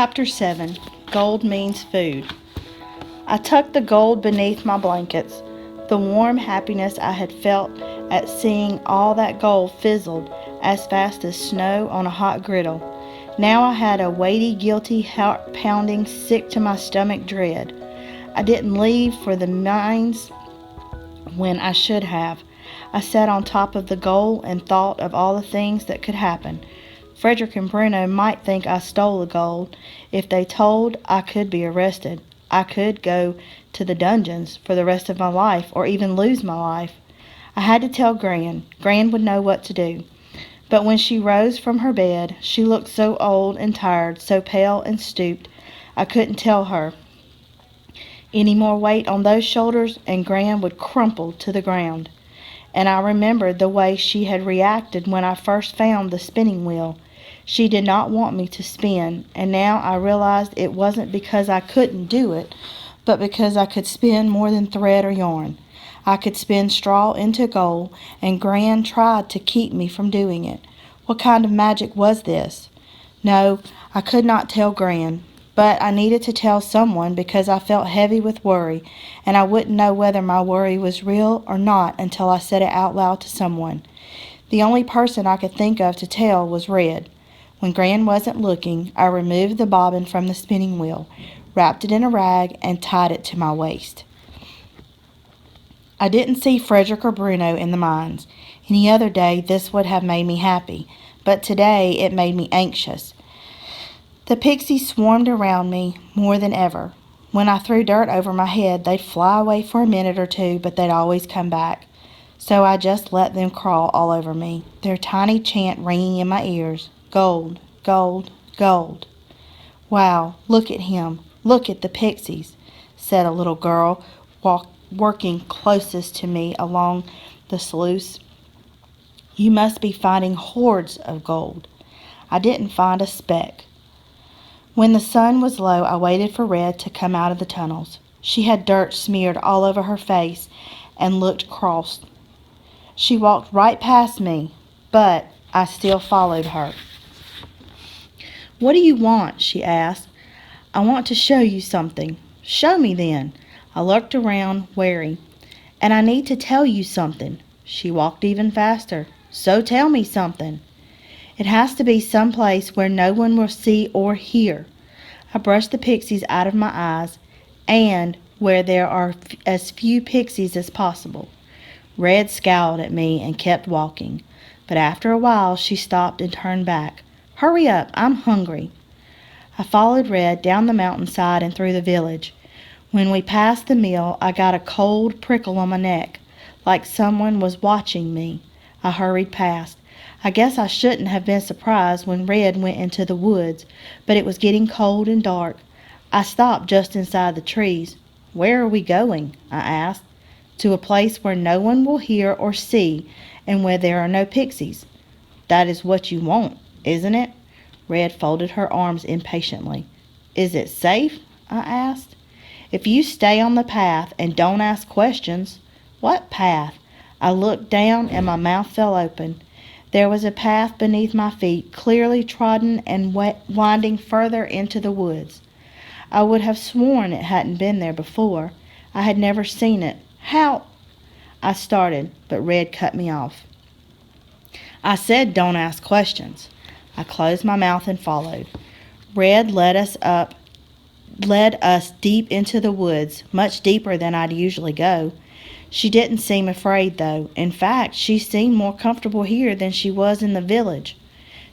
Chapter 7. Gold Means Food. I tucked the gold beneath my blankets. The warm happiness I had felt at seeing all that gold fizzled as fast as snow on a hot griddle. Now I had a weighty, guilty, heart-pounding, sick-to-my-stomach dread. I didn't leave for the mines when I should have. I sat on top of the gold and thought of all the things that could happen. Frederick and Bruno might think I stole the gold. If they told, I could be arrested. I could go to the dungeons for the rest of my life, or even lose my life. I had to tell Gran. Gran would know what to do. But when she rose from her bed, she looked so old and tired, so pale and stooped, I couldn't tell her. Any more weight on those shoulders, and Gran would crumple to the ground. And I remembered the way she had reacted when I first found the spinning wheel. She did not want me to spin, and now I realized it wasn't because I couldn't do it, but because I could spin more than thread or yarn. I could spin straw into gold, and Gran tried to keep me from doing it. What kind of magic was this? No, I could not tell Gran, but I needed to tell someone because I felt heavy with worry, and I wouldn't know whether my worry was real or not until I said it out loud to someone. The only person I could think of to tell was Red. When Gran wasn't looking, I removed the bobbin from the spinning wheel, wrapped it in a rag, and tied it to my waist. I didn't see Frederick or Bruno in the mines. Any other day this would have made me happy, but today it made me anxious. The pixies swarmed around me more than ever. When I threw dirt over my head, they'd fly away for a minute or two, but they'd always come back. So I just let them crawl all over me, their tiny chant ringing in my ears. Gold, gold, gold. Wow, look at him. Look at the pixies, said a little girl working closest to me along the sluice. You must be finding hordes of gold. I didn't find a speck. When the sun was low, I waited for Red to come out of the tunnels. She had dirt smeared all over her face and looked cross. She walked right past me, but I still followed her. What do you want? She asked. I want to show you something. Show me then. I looked around, wary. And I need to tell you something. She walked even faster. So tell me something. It has to be some place where no one will see or hear. I brushed the pixies out of my eyes, and where there are as few pixies as possible. Red scowled at me and kept walking, but after a while she stopped and turned back. Hurry up, I'm hungry. I followed Red down the mountainside and through the village. When we passed the mill, I got a cold prickle on my neck, like someone was watching me. I hurried past. I guess I shouldn't have been surprised when Red went into the woods, but it was getting cold and dark. I stopped just inside the trees. Where are we going? I asked. To a place where no one will hear or see, and where there are no pixies. That is what you want, isn't it? Red folded her arms impatiently. Is it safe? I asked. If you stay on the path and don't ask questions. What path? I looked down and my mouth fell open. There was a path beneath my feet, clearly trodden and winding further into the woods. I would have sworn it hadn't been there before. I had never seen it. How? I started, but Red cut me off. I said don't ask questions. I closed my mouth and followed. Red led us deep into the woods, much deeper than I'd usually go. She didn't seem afraid, though. In fact, she seemed more comfortable here than she was in the village.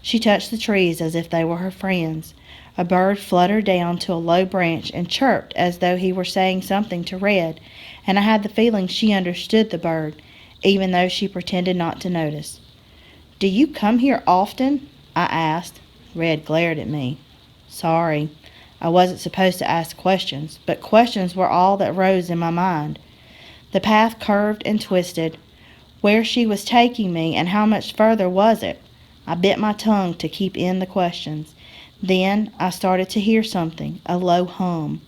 She touched the trees as if they were her friends. A bird fluttered down to a low branch and chirped as though he were saying something to Red, and I had the feeling she understood the bird, even though she pretended not to notice. Do you come here often? I asked. Red glared at me. Sorry. I wasn't supposed to ask questions, but questions were all that rose in my mind. The path curved and twisted. Where she was taking me and how much further was it? I bit my tongue to keep in the questions. Then I started to hear something, a low hum.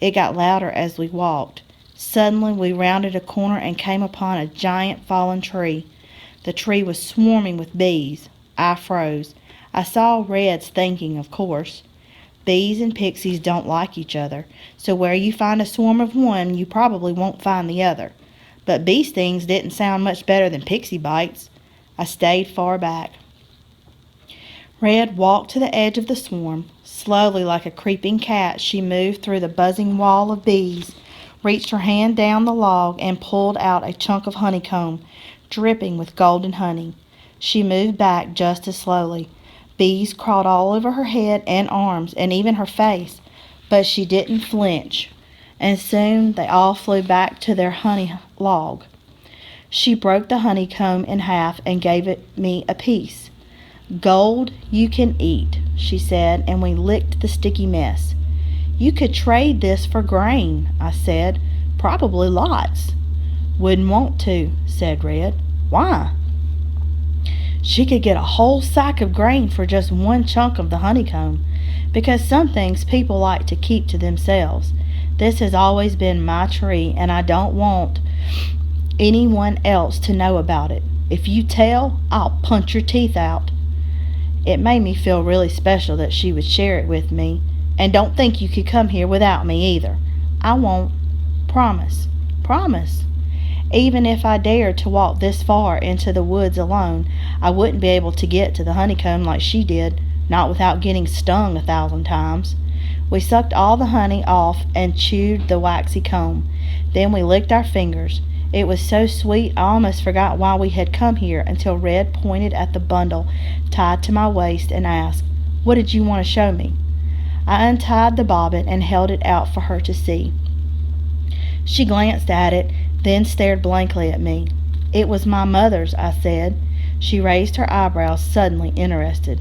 It got louder as we walked. Suddenly we rounded a corner and came upon a giant fallen tree. The tree was swarming with bees. I froze. I saw Red's thinking, of course. Bees and pixies don't like each other, so where you find a swarm of one, you probably won't find the other. But bee stings didn't sound much better than pixie bites. I stayed far back. Red walked to the edge of the swarm. Slowly, like a creeping cat, she moved through the buzzing wall of bees, reached her hand down the log, and pulled out a chunk of honeycomb, dripping with golden honey. She moved back just as slowly. Bees crawled all over her head and arms, and even her face, but she didn't flinch, and soon they all flew back to their honey log. She broke the honeycomb in half and gave me a piece. "Gold you can eat," she said, and we licked the sticky mess. "You could trade this for grain," I said. "Probably lots." "Wouldn't want to," said Red. "Why?" "She could get a whole sack of grain for just one chunk of the honeycomb, because some things people like to keep to themselves. This has always been my tree, and I don't want anyone else to know about it. If you tell, I'll punch your teeth out." It made me feel really special that she would share it with me. "And don't think you could come here without me either." "I won't." "Promise." "Promise." Even if I dared to walk this far into the woods alone, I wouldn't be able to get to the honeycomb like she did, not without getting stung 1,000 times. We sucked all the honey off and chewed the waxy comb. Then we licked our fingers. It was so sweet I almost forgot why we had come here until Red pointed at the bundle tied to my waist and asked, "What did you want to show me?" I untied the bobbin and held it out for her to see. She glanced at it, then stared blankly at me. "It was my mother's," I said. She raised her eyebrows, suddenly interested.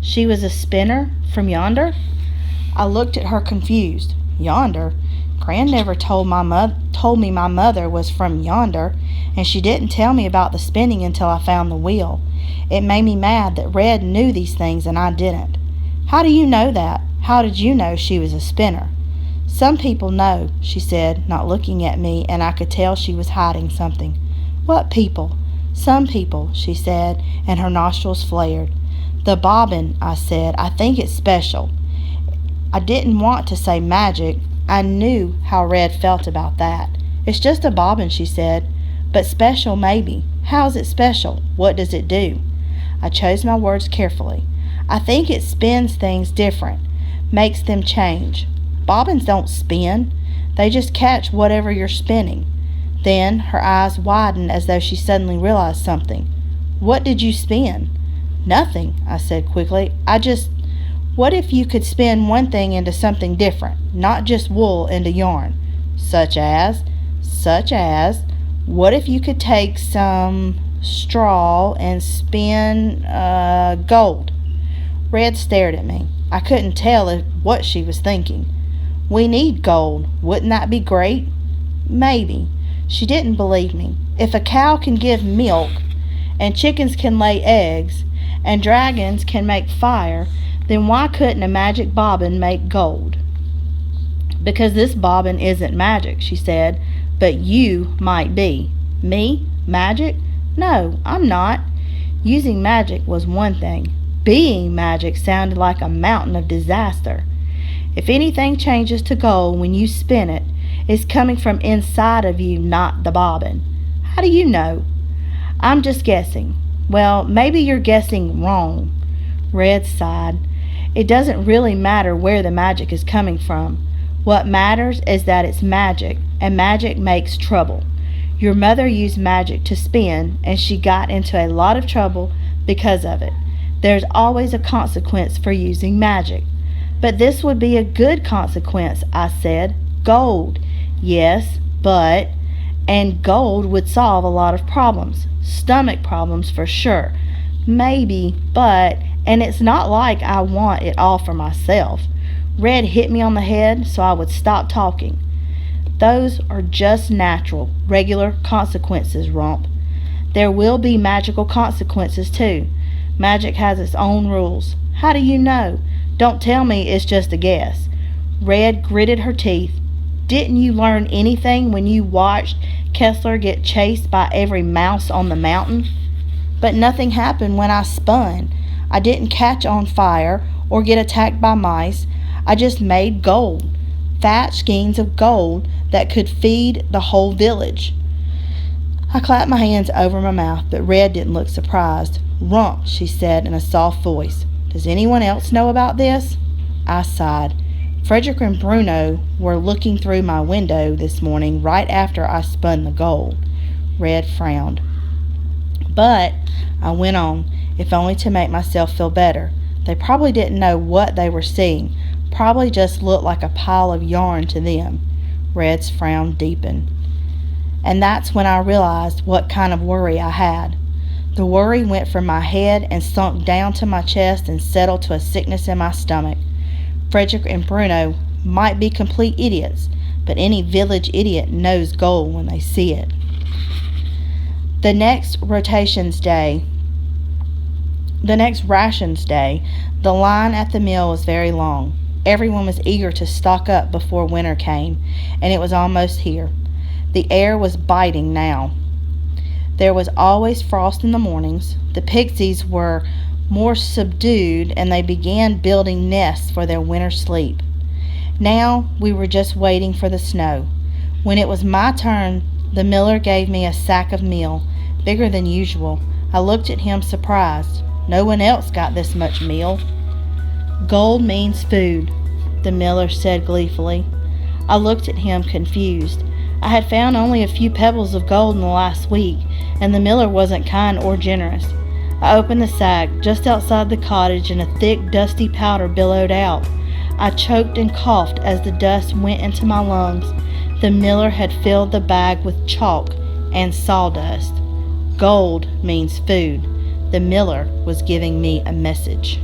"She was a spinner from yonder?" I looked at her confused. "Yonder? Gran never told me my mother was from yonder, and she didn't tell me about the spinning until I found the wheel. It made me mad that Red knew these things and I didn't." "How do you know that? How did you know she was a spinner?" "Some people know," she said, not looking at me, and I could tell she was hiding something. "What people?" "Some people," she said, and her nostrils flared. "The bobbin," I said. "I think it's special." I didn't want to say magic. I knew how Red felt about that. "It's just a bobbin," she said. "But special, maybe. How is it special? What does it do?" I chose my words carefully. "I think it spins things different, makes them change. Bobbins don't spin. They just catch whatever you're spinning." Then her eyes widened as though she suddenly realized something. "What did you spin?" "Nothing," I said quickly. What if you could spin one thing into something different, not just wool into yarn?" Such as? What if you could take some straw and spin gold?" Red stared at me. I couldn't tell what she was thinking. "We need gold. Wouldn't that be great?" "Maybe." She didn't believe me. "If a cow can give milk, and chickens can lay eggs, and dragons can make fire, then why couldn't a magic bobbin make gold?" "Because this bobbin isn't magic," she said, "but you might be." "Me? Magic? No, I'm not." Using magic was one thing. Being magic sounded like a mountain of disaster. "If anything changes to gold when you spin it, it's coming from inside of you, not the bobbin." "How do you know?" "I'm just guessing." "Well, maybe you're guessing wrong." Red sighed. "It doesn't really matter where the magic is coming from. What matters is that it's magic, and magic makes trouble. Your mother used magic to spin, and she got into a lot of trouble because of it. There's always a consequence for using magic." "But this would be a good consequence," I said. "Gold." "Yes, but..." "And gold would solve a lot of problems. Stomach problems for sure. Maybe, but..." "And it's not like I want it all for myself." Red hit me on the head so I would stop talking. "Those are just natural, regular consequences, Rump. There will be magical consequences too. Magic has its own rules." "How do you know? Don't tell me it's just a guess." Red gritted her teeth. "Didn't you learn anything when you watched Kessler get chased by every mouse on the mountain?" "But nothing happened when I spun. I didn't catch on fire or get attacked by mice. I just made gold, fat skeins of gold that could feed the whole village. I clapped my hands over my mouth, but Red didn't look surprised. "Rump," she said in a soft voice. "Does anyone else know about this?" I sighed. Frederick and Bruno were looking through my window this morning right after I spun the gold. Red frowned. "But," I went on, if only to make myself feel better, "they probably didn't know what they were seeing. Probably just looked like a pile of yarn to them." Red's frown deepened. And that's when I realized what kind of worry I had. The worry went from my head and sunk down to my chest and settled to a sickness in my stomach. Frederick and Bruno might be complete idiots, but any village idiot knows gold when they see it. The next rations day, the line at the mill was very long. Everyone was eager to stock up before winter came, and it was almost here. The air was biting now. There was always frost in the mornings. The pixies were more subdued, and they began building nests for their winter sleep. Now we were just waiting for the snow. When it was my turn, the miller gave me a sack of meal, bigger than usual. I looked at him surprised. No one else got this much meal. "Gold means food," the miller said gleefully. I looked at him confused. I had found only a few pebbles of gold in the last week, and the miller wasn't kind or generous. I opened the sack just outside the cottage, and a thick, dusty powder billowed out. I choked and coughed as the dust went into my lungs. The miller had filled the bag with chalk and sawdust. Gold means food. The miller was giving me a message.